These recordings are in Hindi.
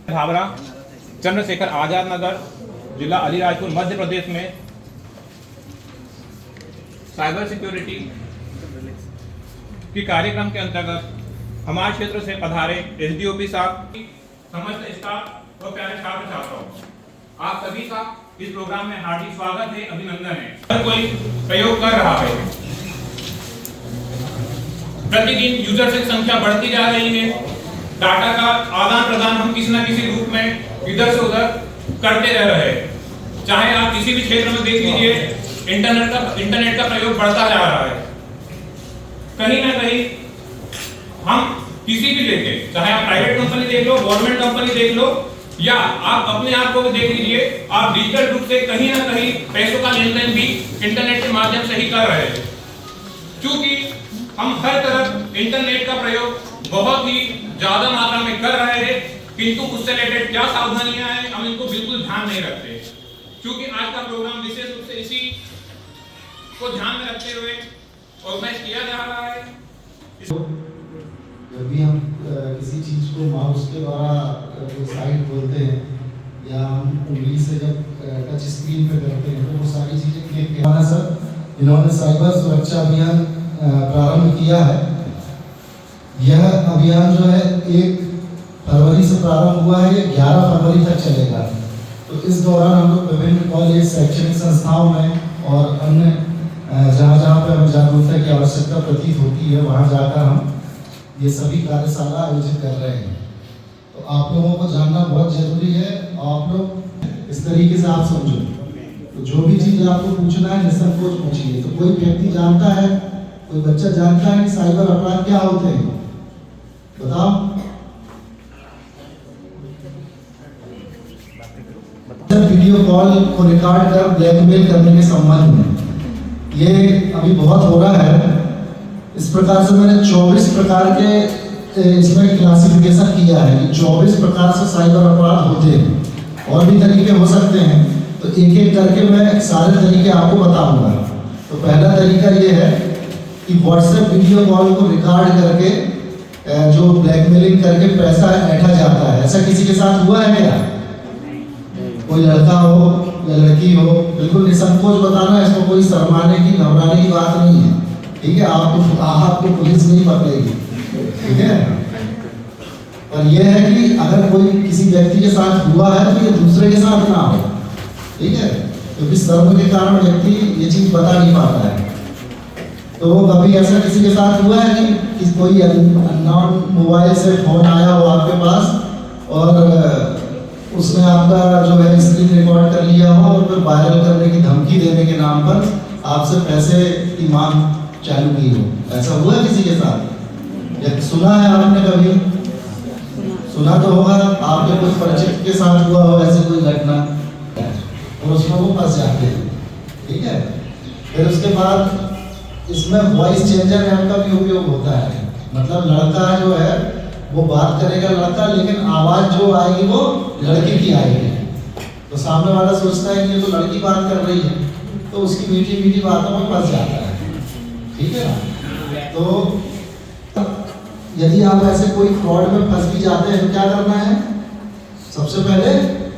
भावरा चंद्रशेखर आजाद नगर जिला अलीराजपुर मध्य प्रदेश में साइबर सिक्योरिटी की कार्यक्रम के अंतर्गत हमारे क्षेत्र से पधारे एसडीओपी साहब, समस्त स्टाफ और प्यारे छात्र छात्राओं, आप सभी का इस प्रोग्राम में हार्दिक स्वागत है, अभिनंदन है। हर कोई प्रयोग कर रहा है, प्रतिदिन यूजर की संख्या बढ़ती जा रही है, डाटा का आदान प्रदान हम किसी न किसी रूप में इधर से उधर करते रह रहे हैं। चाहे आप किसी भी क्षेत्र में देख लीजिए, इंटरनेट का प्रयोग बढ़ता जा रहा है। कहीं ना कहीं हम किसी भी लेके, चाहे आप प्राइवेट कंपनी देख लो, गवर्नमेंट कंपनी देख लो, या आप अपने आप को भी देख लीजिए, आप डिजिटल रूप से कहीं ना कहीं पैसों का लेन देन भी इंटरनेट के माध्यम से ही कर रहे हैं। क्योंकि हम हर तरफ इंटरनेट का प्रयोग बहुत ही ज्यादा मात्रा में कर रहे हैं, किंतु उससे रिलेटेड क्या सावधानियां हैं हम इनको बिल्कुल ध्यान नहीं रखते। क्योंकि आज का प्रोग्राम विशेष रूप से इसी को ध्यान में रखते हुए ऑर्गेनाइज किया जा रहा है। जब भी हम किसी चीज को माउस के द्वारा जो साइड बोलते हैं या हम उंगली से जब टच स्क्रीन पे करते हैं तो वो सारी चीजें क्लिक किया है। सर, इन्होंने साइबर सुरक्षा अभियान प्रारंभ किया है। यह अभियान जो है 1 फरवरी से प्रारंभ हुआ है, ये 11 फरवरी तक चलेगा। तो इस दौरान हम लोग विभिन्न कॉलेज, शैक्षणिक संस्थाओं में और अन्य जहाँ जहाँ पर हमें जागरूकता की आवश्यकता प्रतीत होती है वहाँ जाकर हम ये सभी कार्यशाला आयोजित कर रहे हैं। तो आप लोगों को जानना बहुत जरूरी है। आप लोग इस तरीके से आप समझो, तो जो भी चीज़ आपको पूछना है निसंकोच पूछिए। तो कोई व्यक्ति जानता है, कोई बच्चा जानता है कि साइबर अपराध क्या होते हैं? बताओ। वीडियो कॉल को रिकॉर्ड कर ब्लैकमेल करने के संबंध में ये अभी बहुत हो रहा है। इस प्रकार से मैंने 24 प्रकार के इसमें क्लासिफिकेशन किया है कि 24 प्रकार से साइबर अपराध होते हैं। और भी तरीके हो सकते हैं, तो एक एक करके मैं सारे तरीके आपको बताऊंगा। तो पहला तरीका ये है कि व्हाट्सएप वीडियो कॉल को रिकॉर्ड करके जो ब्लैकमेलिंग करके पैसा ऐंठा जाता है। ऐसा किसी के साथ हुआ है क्या? कोई लड़का हो या लड़की हो, बिल्कुल निसंकोच बताना, इसमें कोई शर्माने की, घबराने की बात नहीं है। ठीक है, आपको पुलिस नहीं पकड़ेगी। ठीक है, पर यह है कि अगर कोई किसी व्यक्ति के साथ हुआ है तो ये दूसरे के साथ ना हो। ठीक है, क्योंकि शर्म के कारण व्यक्ति ये चीज बता नहीं पाता है। तो कभी ऐसा किसी के साथ हुआ है कि कोई अननोन मोबाइल से फोन आया हो आपके पास और उसने आपका जो है स्क्रीन रिकॉर्ड कर लिया हो और फिर वायरल करने की धमकी देने के नाम पर आपसे पैसे की मांग चालू की हो? ऐसा हुआ किसी के साथ? या सुना है आपने कभी? सुना तो होगा, आपके कुछ परिचित के साथ हुआ हो ऐसी कोई घटना, और उसमें वो फंस जाते हैं। ठीक है, फिर उसके बाद इसमें वॉइस चेंजर ऐप का भी उपयोग होता है। मतलब लड़का जो है वो बात करेगा लड़का, लेकिन आवाज जो आएगी वो लड़की की आएगी। तो सामने वाला सोचता है कि ये तो लड़की बात कर रही है, तो उसकी मीठी मीठी बातों में फंस जाता है। ठीक है ना? तो यदि आप ऐसे कोई फ्रॉड में फंस भी जाते हैं तो क्या करना है? सबसे पहले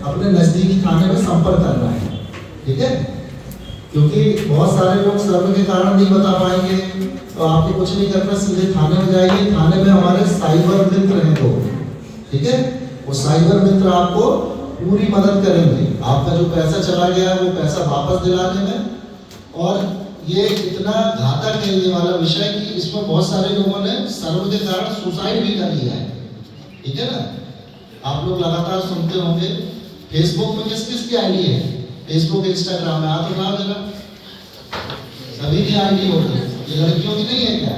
अपने नजदीकी थाने में संपर्क करना है। ठीक है, क्योंकि बहुत सारे लोग शर्म के कारण नहीं बता पाएंगे, तो आपको कुछ नहीं करना, सीधे थाने में जाइए। थाने में हमारे साइबर मित्र हैं। तो ठीक है, वो साइबर मित्र आपको पूरी मदद करेंगे। आपका जो पैसा चला गया है वो पैसा वापस दिलाने में। और ये इतना घातक है ये वाला विषय कि इसमें बहुत सारे लोगों ने शर्म के कारण सुसाइड भी कर लिया है। ठीक है ना? आप लोग लगातार सुनते होंगे फेसबुक में किस किस की आईडी है, फेसबुक, इंस्टाग्राम में आप बता देना, सभी की आईडी होती है। ये लड़कियों की नहीं है क्या?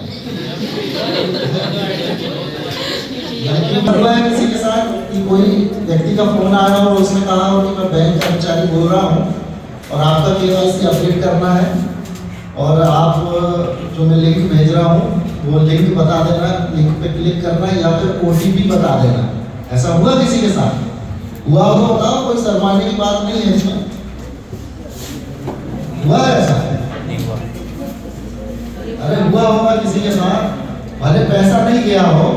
लड़कियों को हुआ है किसी के साथ कि कोई व्यक्ति का फोन आया और उसने कहा हो कि मैं बैंक कर्मचारी बोल रहा हूँ और आपका केवाईसी अपडेट करना है और आप जो मैं लिंक भेज रहा हूँ वो लिंक बता देना, लिंक पे क्लिक करना या फिर ओटीपी बता देना। ऐसा हुआ किसी के साथ? हुआ हो तो बताओ, कोई शर्माने की बात नहीं है इसमें। हुआ है ऐसा? अरे हुआ होगा किसी के साथ, भले पैसा नहीं गया हो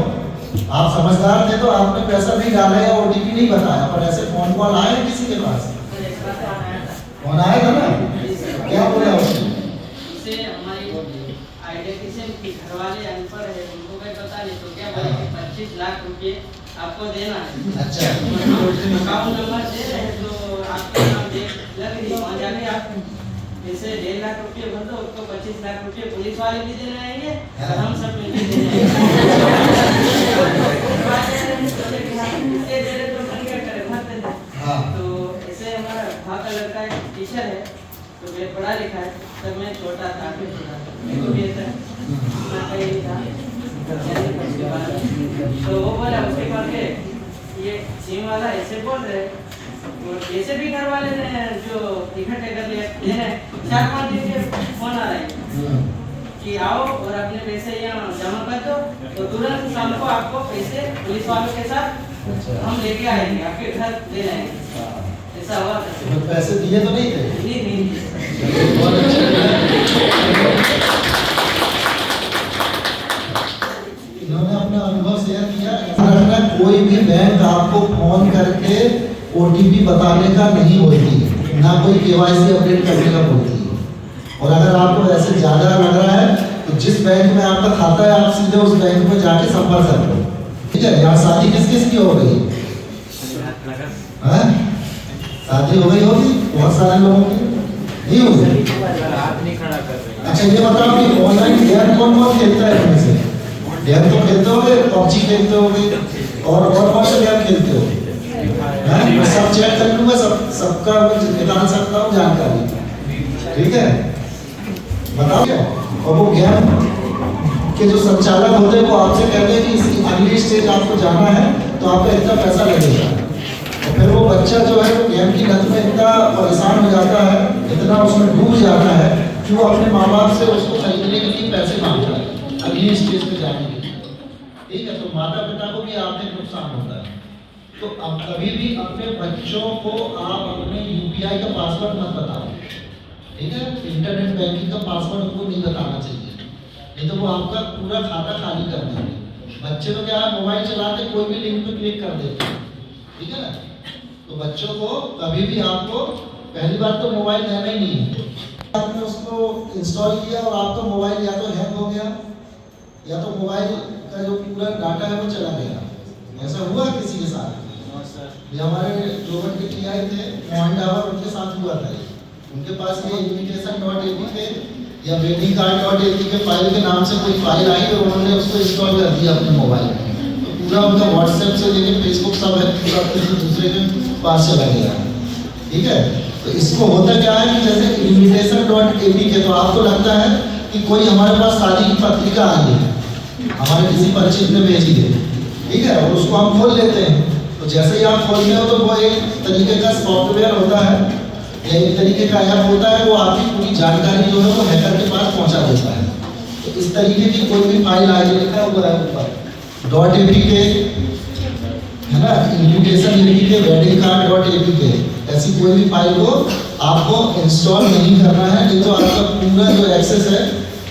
आप समझदार थे तो आपने पैसा नहीं डाला या ओटीपी नहीं बताया, पर ऐसे फोन कॉल आए किसी के पास? फोन आया था ना, क्या बोला उसने? हमारी आइडेंटिफिकेशन की घर वाले अनपढ़ है, उनको कोई पता नहीं, तो क्या बोले कि 25 लाख रुपए आपको देना है। अच्छा, अकाउंट नंबर दे रहे हैं तो आपका नाम देख लग रही वहाँ जाके आप जैसे 1.5 लाख रुपए भर दो, उसको 25 लाख रुपए पुलिस वाले भी देने आएंगे और हम सब मिलके देने आएंगे। तो ऐसे हमारा वहाँ का लड़का एक टीचर है, तो वे पढ़ा लिखा है, तब मैं छोटा था, मेरे को भी ऐसा ना कहीं था। तो वो बोला उसके बाद के ये सिम वाला ऐसे बोल रहे, और जैसे भी घर वाले ने जो इकट्ठे कर लिए दे रहे, 4-5 दिन के फोन आ रहे कि आओ और अपने पैसे यहाँ जमा कर दो, तो तुरंत शाम को आपको पैसे पुलिस वालों के साथ हम लेके आएंगे, आपके घर ले जाएंगे। ऐसा हुआ था। तो पैसे दिए तो नहीं थे? नहीं। बहुत अच्छा। इन्होंने अपना अनुभव शेयर किया। कोई भी बैंक आपको फोन करके ओटीपी बताने का नहीं बोलती, ना कोई केवाईसी अपडेट करने का बोलती है। और अगर आपको ऐसे ज़्यादा लग रहा है तो जिस बैंक में आपका खाता है आप सीधे उस बैंक में जाके संपर्क कर लो, ठीक है? यहाँ शादी किस किस की हो गई? शादी हो गई होगी बहुत सारे लोगों की, नहीं हो गई? अच्छा ये बताओ कि ऑनलाइन गेम कौन कौन खेलता है इनमें से? गेम तो खेलते होगे, पबजी खेलते होगे और कौन से गेम खेलते हो? मैं सब चेक कर लूँगा, सबका निकाल सकता हूँ जानकारी, ठीक है? बताओ क्या? और वो गेम के जो संचालक होते हैं वो आपसे कहते हैं कि इसकी अगली स्टेज आपको जाना है तो आपका इतना पैसा लगेगा, और फिर वो बच्चा जो है वो गेम की लत में इतना परेशान हो जाता है, इतना उसमें डूब जाता है कि वो अपने माँ बाप से उसको खरीदने के लिए पैसे मांगता है अगली स्टेज पे जाने के लिए, ठीक है? तो माता पिता को भी आर्थिक नुकसान होता है। तो अब कभी भी अपने बच्चों को आप अपने यूपीआई का पासवर्ड मत बताओ, ठीक है? इंटरनेट बैंकिंग का पासवर्ड उनको नहीं बताना चाहिए, नहीं तो वो आपका पूरा खाता खाली कर देंगे। बच्चे तो क्या है, मोबाइल चलाते कोई भी लिंक पे क्लिक कर देते हैं, ठीक है ना? तो बच्चों को कभी भी आपको पहली बात तो मोबाइल लेना ही नहीं है। आपने उसको इंस्टॉल किया और आपका मोबाइल या तो हैंग हो गया या तो मोबाइल का जो पूरा डाटा है वो चला गया। ऐसा हुआ किसी के साथ? ये हमारे जोवन के टीआई थे मोहन डावर, उनके साथ हुआ था। उनके पास ये invitation.apk या वेडिंग कार्ड.apk फाइल के नाम से कोई फाइल आई और उन्होंने उसको इंस्टॉल कर दिया अपने मोबाइल में, तो पूरा उनका व्हाट्सएप से लेके फेसबुक सब है पूरा किसी दूसरे के पास चला गया, ठीक है? तो इसको होता क्या है कि जैसे invitation.apk, तो आपको लगता है कि कोई हमारे पास शादी की पत्रिका आई है, हमारे किसी परिचित ने भेजी है, ठीक है? और उसको हम खोल लेते हैं, तो जैसे ही आप खोलते हो तो वो एक तरीके का सॉफ्टवेयर होता है या एक तरीके का ऐप होता है, वो आपकी पूरी जानकारी जो है वो हैकर के पास पहुंचा देता है। तो इस तरीके की कोई भी फाइल आ जाए, लिखा हुआ है ऊपर .apk है ना, इन्विटेशन APK, वेडिंग कार्ड.apk, ऐसी कोई भी फाइल को आपको इंस्टॉल नहीं करना है, नहीं तो आपका पूरा जो एक्सेस है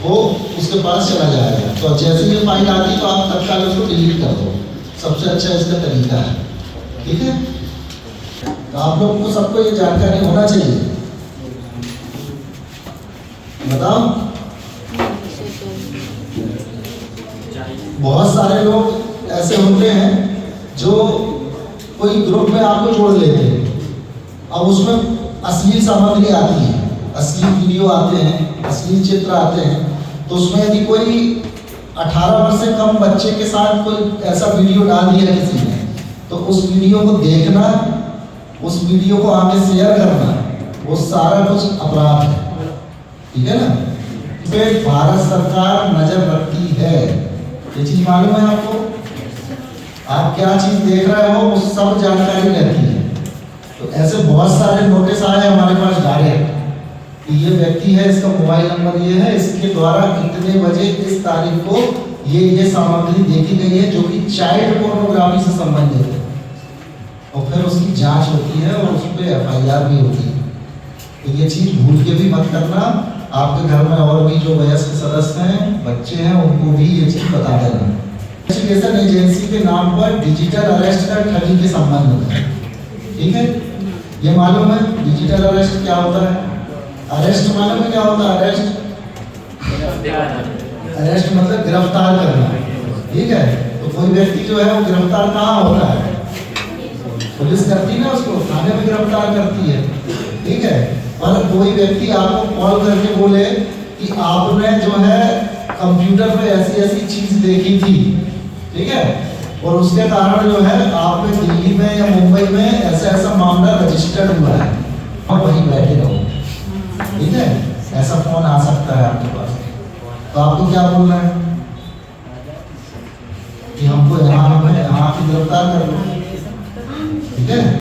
वो उसके पास चला जाएगा। तो जैसे ये फाइल आती है तो आप तत्काल उसको डिलीट कर दो, सबसे अच्छा इसका तरीका है, ठीक है? तो आप लोगों को सबको ये जानकारी होना चाहिए। बताओ, बहुत सारे लोग ऐसे होते हैं जो कोई ग्रुप में आपको जोड़ लेते हैं, अब उसमें अश्लील सामग्री आती है, अश्लील वीडियो आते हैं, अश्लील चित्र आते हैं, तो उसमें यदि कोई 18 वर्ष से कम बच्चे के साथ कोई ऐसा वीडियो डाल दिया किसी ने, तो उस वीडियो को देखना, उस वीडियो को आगे शेयर करना, वो सारा कुछ अपराध है, ठीक है ना? इस पे भारत सरकार नजर रखती है, ये चीज मालूम है आपको? आप क्या चीज देख रहे हो वो सब जानकारी रहती है। तो ऐसे बहुत सारे नोटिस आए हमारे पास डायरेक्ट कि ये व्यक्ति है, इसका मोबाइल नंबर ये है, इसके द्वारा इतने बजे इस तारीख को ये सामग्री देखी गई है जो कि चाइल्ड पोर्नोग्राफी से संबंधित है, और फिर उसकी जांच होती है और उस पर FIR भी होती है। तो ये चीज भूल के भी मत करना, आपके घर में और भी जो वयस्क सदस्य हैं, बच्चे हैं, उनको भी ये चीज बता देना, इन्वेस्टिगेशन एजेंसी के नाम पर डिजिटल अरेस्ट का ठगी के संबंध में, ठीक है। ये मालूम है डिजिटल अरेस्ट क्या होता है? अरेस्ट मालूम है क्या होता है? अरेस्ट मतलब गिरफ्तार करना, ठीक है। तो कोई व्यक्ति जो है वो गिरफ्तार कहाँ होता है? पुलिस करती ना उसको, थाने में गिरफ्तार करती है, ठीक है। और कोई व्यक्ति आपको कॉल करके बोले कि आपने जो है कंप्यूटर पे ऐसी ऐसी चीज देखी थी, ठीक है, और उसके कारण जो है आपने दिल्ली में या मुंबई में ऐसा ऐसा मामला रजिस्टर्ड हुआ है, और वहीं बैठे रहो, ठीक है। ऐसा फोन आ सकता है आपके पास, तो आपको क्या बोलना है कि हमको यहाँ की गिरफ्तार कर लो, ठीक है।